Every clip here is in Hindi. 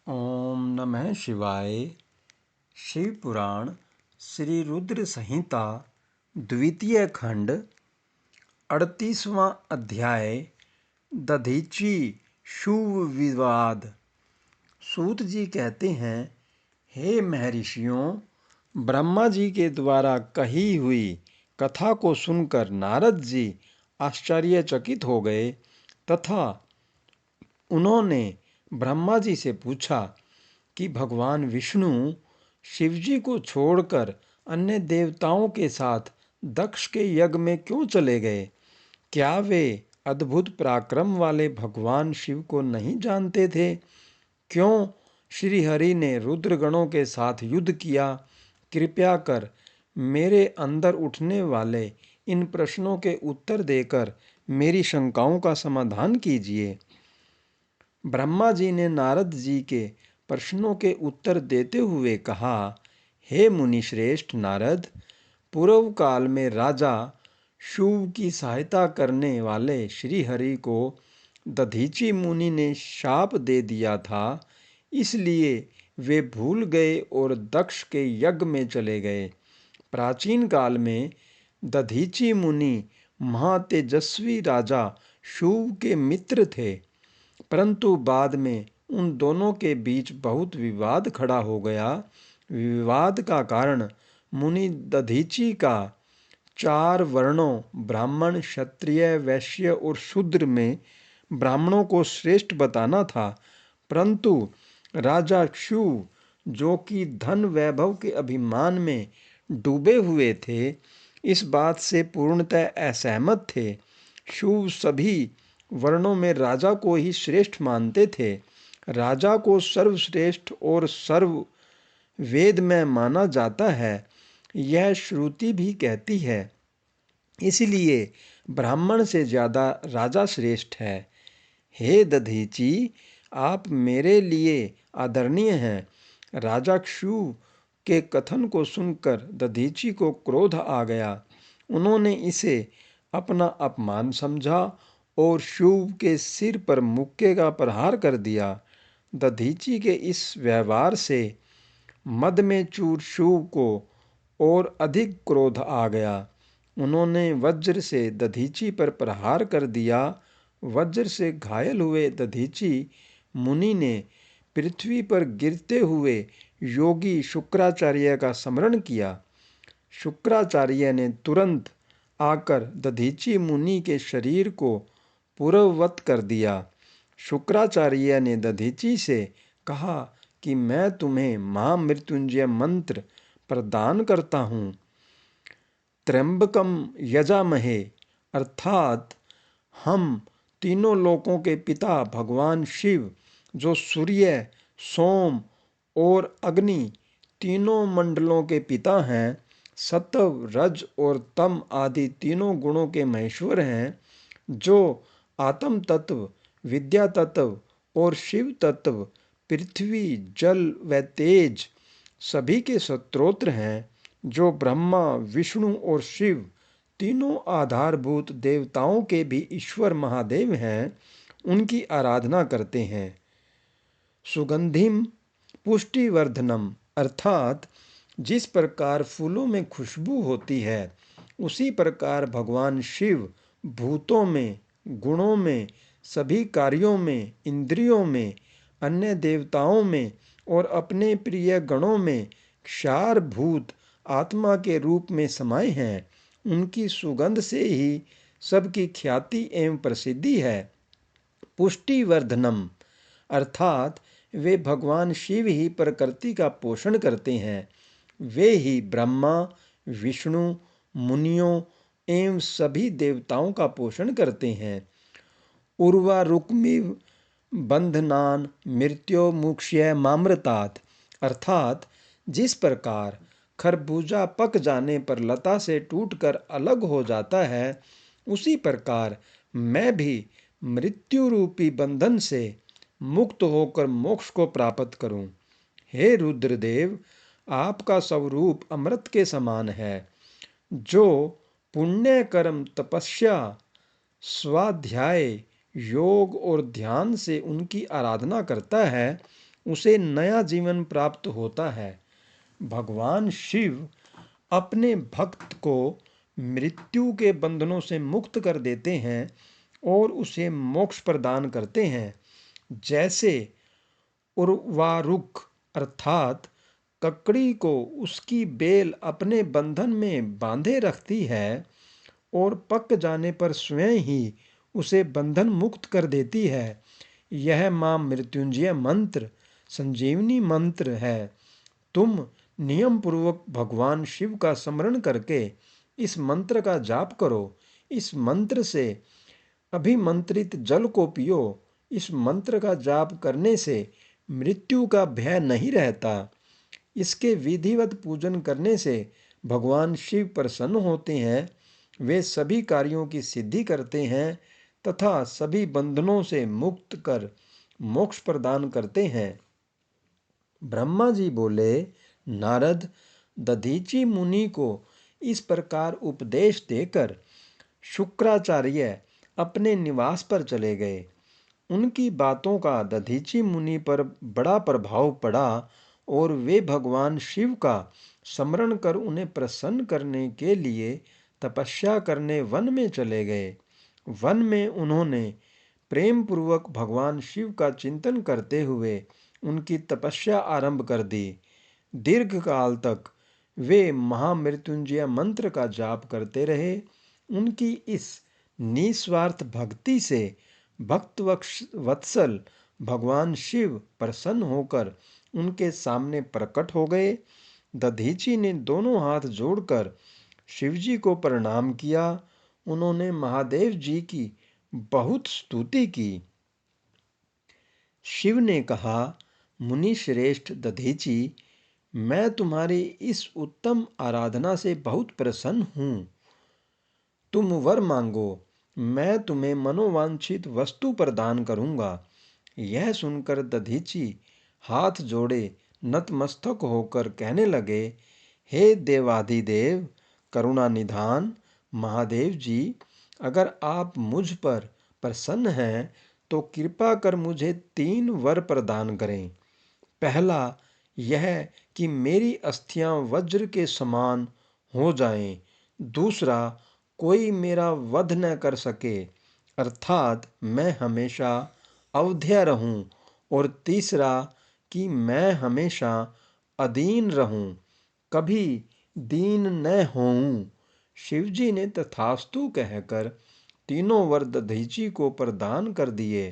ओम नमः शिवाय। शिव पुराण श्री रुद्र संहिता द्वितीय खंड 38वां अध्याय दधीची शुभ विवाद। सूत जी कहते हैं, हे महर्षियों, ब्रह्मा जी के द्वारा कही हुई कथा को सुनकर नारद जी आश्चर्यचकित हो गए तथा उन्होंने ब्रह्मा जी से पूछा कि भगवान विष्णु शिवजी को छोड़कर अन्य देवताओं के साथ दक्ष के यज्ञ में क्यों चले गए? क्या वे अद्भुत पराक्रम वाले भगवान शिव को नहीं जानते थे? क्यों श्री हरि ने रुद्रगणों के साथ युद्ध किया? कृपया कर मेरे अंदर उठने वाले इन प्रश्नों के उत्तर देकर मेरी शंकाओं का समाधान कीजिए। ब्रह्मा जी ने नारद जी के प्रश्नों के उत्तर देते हुए कहा, हे मुनिश्रेष्ठ नारद, पूर्व काल में राजा शुभ की सहायता करने वाले श्री हरि को दधीची मुनि ने शाप दे दिया था, इसलिए वे भूल गए और दक्ष के यज्ञ में चले गए। प्राचीन काल में दधीची मुनि महातेजस्वी राजा शुभ के मित्र थे, परंतु बाद में उन दोनों के बीच बहुत विवाद खड़ा हो गया। विवाद का कारण मुनि दधीची का 4 वर्णों ब्राह्मण, क्षत्रिय, वैश्य और शूद्र में ब्राह्मणों को श्रेष्ठ बताना था, परंतु राजा शुभ, जो कि धन वैभव के अभिमान में डूबे हुए थे, इस बात से पूर्णतः असहमत थे। शुभ सभी वर्णों में राजा को ही श्रेष्ठ मानते थे। राजा को सर्वश्रेष्ठ और सर्व वेद में माना जाता है, यह श्रुति भी कहती है। इसलिए ब्राह्मण से ज़्यादा राजा श्रेष्ठ है। हे दधीची, आप मेरे लिए आदरणीय हैं। राजा क्षु के कथन को सुनकर दधीची को क्रोध आ गया। उन्होंने इसे अपना अपमान समझा और शुभ के सिर पर मुक्के का प्रहार कर दिया। दधीची के इस व्यवहार से मद में चूर शुभ को और अधिक क्रोध आ गया। उन्होंने वज्र से दधीची पर प्रहार कर दिया। वज्र से घायल हुए दधीची मुनि ने पृथ्वी पर गिरते हुए योगी शुक्राचार्य का स्मरण किया। शुक्राचार्य ने तुरंत आकर दधीची मुनि के शरीर को पूर्ववत कर दिया। शुक्राचार्य ने दधीची से कहा कि मैं तुम्हें महामृत्युंजय मंत्र प्रदान करता हूँ। त्र्यंबकम यजामहे, अर्थात हम तीनों लोकों के पिता भगवान शिव, जो सूर्य, सोम और अग्नि तीनों मंडलों के पिता हैं, सत्व, रज और तम आदि तीनों गुणों के महेश्वर हैं, जो आत्म तत्व, विद्या तत्व और शिव तत्व, पृथ्वी, जल व तेज सभी के स्तोत्र हैं, जो ब्रह्मा, विष्णु और शिव तीनों आधारभूत देवताओं के भी ईश्वर महादेव हैं, उनकी आराधना करते हैं। सुगंधिम पुष्टिवर्धनम, अर्थात जिस प्रकार फूलों में खुशबू होती है, उसी प्रकार भगवान शिव भूतों में, गुणों में, सभी कार्यों में, इंद्रियों में, अन्य देवताओं में और अपने प्रिय गणों में क्षार भूत आत्मा के रूप में समाये हैं। उनकी सुगंध से ही सबकी ख्याति एवं प्रसिद्धि है। पुष्टिवर्धनम, अर्थात वे भगवान शिव ही प्रकृति का पोषण करते हैं। वे ही ब्रह्मा, विष्णु, मुनियों एवं सभी देवताओं का पोषण करते हैं। उर्वा रुक्मिव बंधनान मृत्यो मुक्ष्य मामृतात, अर्थात जिस प्रकार खरबूजा पक जाने पर लता से टूटकर अलग हो जाता है, उसी प्रकार मैं भी मृत्यु रूपी बंधन से मुक्त होकर मोक्ष को प्राप्त करूं। हे रुद्रदेव, आपका स्वरूप अमृत के समान है। जो पुण्य कर्म, तपस्या, स्वाध्याय, योग और ध्यान से उनकी आराधना करता है, उसे नया जीवन प्राप्त होता है। भगवान शिव अपने भक्त को मृत्यु के बंधनों से मुक्त कर देते हैं और उसे मोक्ष प्रदान करते हैं। जैसे उर्वारुक अर्थात ककड़ी को उसकी बेल अपने बंधन में बांधे रखती है और पक जाने पर स्वयं ही उसे बंधन मुक्त कर देती है, यह मां मृत्युंजय मंत्र संजीवनी मंत्र है। तुम नियम पूर्वक भगवान शिव का स्मरण करके इस मंत्र का जाप करो। इस मंत्र से अभिमंत्रित जल को पियो। इस मंत्र का जाप करने से मृत्यु का भय नहीं रहता। इसके विधिवत पूजन करने से भगवान शिव प्रसन्न होते हैं। वे सभी कार्यों की सिद्धि करते हैं तथा सभी बंधनों से मुक्त कर मोक्ष प्रदान करते हैं। ब्रह्मा जी बोले, नारद, दधीची मुनि को इस प्रकार उपदेश देकर शुक्राचार्य अपने निवास पर चले गए। उनकी बातों का दधीची मुनि पर बड़ा प्रभाव पड़ा और वे भगवान शिव का स्मरण कर उन्हें प्रसन्न करने के लिए तपस्या करने वन में चले गए। वन में उन्होंने प्रेम पूर्वक भगवान शिव का चिंतन करते हुए उनकी तपस्या आरंभ कर दी। दीर्घ काल तक वे महामृत्युंजय मंत्र का जाप करते रहे। उनकी इस निस्वार्थ भक्ति से भक्त वत्सल भगवान शिव प्रसन्न होकर उनके सामने प्रकट हो गए। दधीची ने दोनों हाथ जोड़कर शिवजी को प्रणाम किया। उन्होंने महादेव जी की बहुत स्तुति की। शिव ने कहा, मुनि श्रेष्ठ दधीची, मैं तुम्हारी इस उत्तम आराधना से बहुत प्रसन्न हूँ। तुम वर मांगो, मैं तुम्हें मनोवांछित वस्तु प्रदान करूँगा। यह सुनकर दधीची हाथ जोड़े नतमस्तक होकर कहने लगे, हे देवाधिदेव करुणा निधान महादेव जी, अगर आप मुझ पर प्रसन्न हैं तो कृपा कर मुझे 3 वर प्रदान करें। पहला यह कि मेरी अस्थियां वज्र के समान हो जाएं। दूसरा, कोई मेरा वध न कर सके, अर्थात मैं हमेशा अवध्य रहूं। और तीसरा कि मैं हमेशा अधीन रहूं, कभी दीन न होऊं। शिवजी ने तथास्तु कहकर तीनों वर दधीची को प्रदान कर दिए।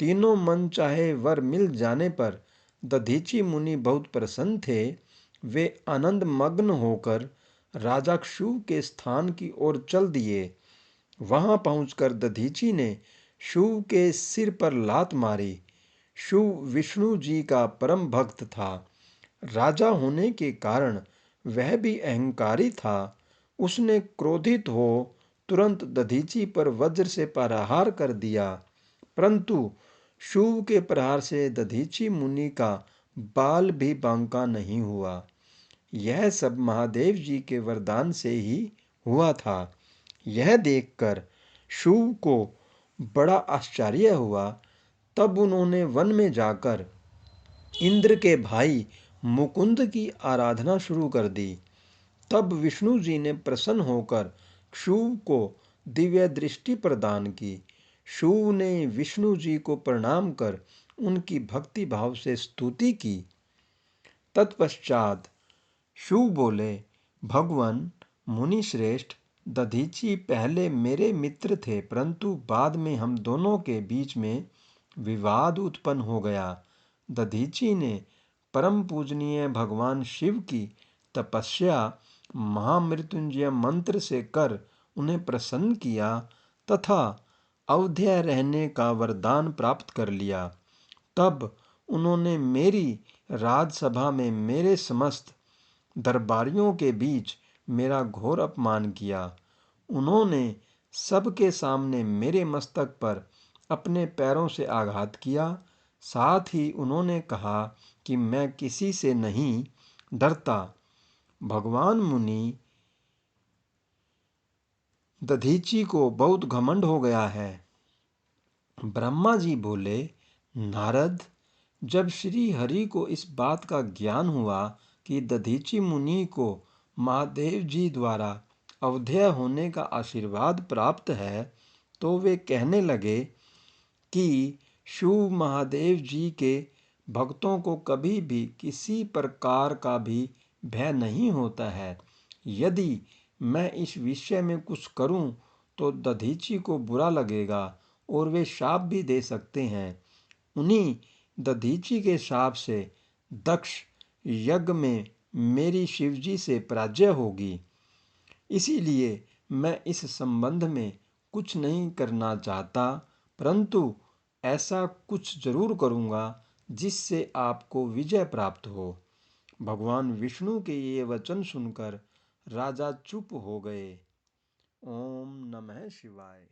तीनों मन चाहे वर मिल जाने पर दधीची मुनि बहुत प्रसन्न थे। वे आनंद मग्न होकर राजा क्षुव के स्थान की ओर चल दिए। वहां पहुंचकर दधीची ने शिव के सिर पर लात मारी। शिव विष्णु जी का परम भक्त था। राजा होने के कारण वह भी अहंकारी था। उसने क्रोधित हो तुरंत दधीची पर वज्र से प्रहार कर दिया, परंतु शिव के प्रहार से दधीची मुनि का बाल भी बांका नहीं हुआ। यह सब महादेव जी के वरदान से ही हुआ था। यह देखकर शिव को बड़ा आश्चर्य हुआ। तब उन्होंने वन में जाकर इंद्र के भाई मुकुंद की आराधना शुरू कर दी। तब विष्णु जी ने प्रसन्न होकर शिव को दिव्य दृष्टि प्रदान की। शिव ने विष्णु जी को प्रणाम कर उनकी भक्ति भाव से स्तुति की। तत्पश्चात शिव बोले, भगवान मुनि श्रेष्ठ, दधीची पहले मेरे मित्र थे, परंतु बाद में हम दोनों के बीच में विवाद उत्पन्न हो गया। दधीची ने परम पूजनीय भगवान शिव की तपस्या महामृत्युंजय मंत्र से कर उन्हें प्रसन्न किया तथा अवध्य रहने का वरदान प्राप्त कर लिया। तब उन्होंने मेरी राजसभा में मेरे समस्त दरबारियों के बीच मेरा घोर अपमान किया। उन्होंने सबके सामने मेरे मस्तक पर अपने पैरों से आघात किया। साथ ही उन्होंने कहा कि मैं किसी से नहीं डरता। भगवान मुनि दधीची को बहुत घमंड हो गया है। ब्रह्मा जी बोले, नारद, जब श्री हरि को इस बात का ज्ञान हुआ कि दधीचि मुनि को महादेव जी द्वारा अवधेय होने का आशीर्वाद प्राप्त है, तो वे कहने लगे कि शिव महादेव जी के भक्तों को कभी भी किसी प्रकार का भी भय नहीं होता है। यदि मैं इस विषय में कुछ करूं तो दधीचि को बुरा लगेगा और वे शाप भी दे सकते हैं। उन्हीं दधीचि के शाप से दक्ष यज्ञ में मेरी शिवजी से पराजय होगी। इसीलिए मैं इस संबंध में कुछ नहीं करना चाहता, परंतु ऐसा कुछ जरूर करूँगा जिससे आपको विजय प्राप्त हो। भगवान विष्णु के ये वचन सुनकर राजा चुप हो गए। ओम नमः शिवाय।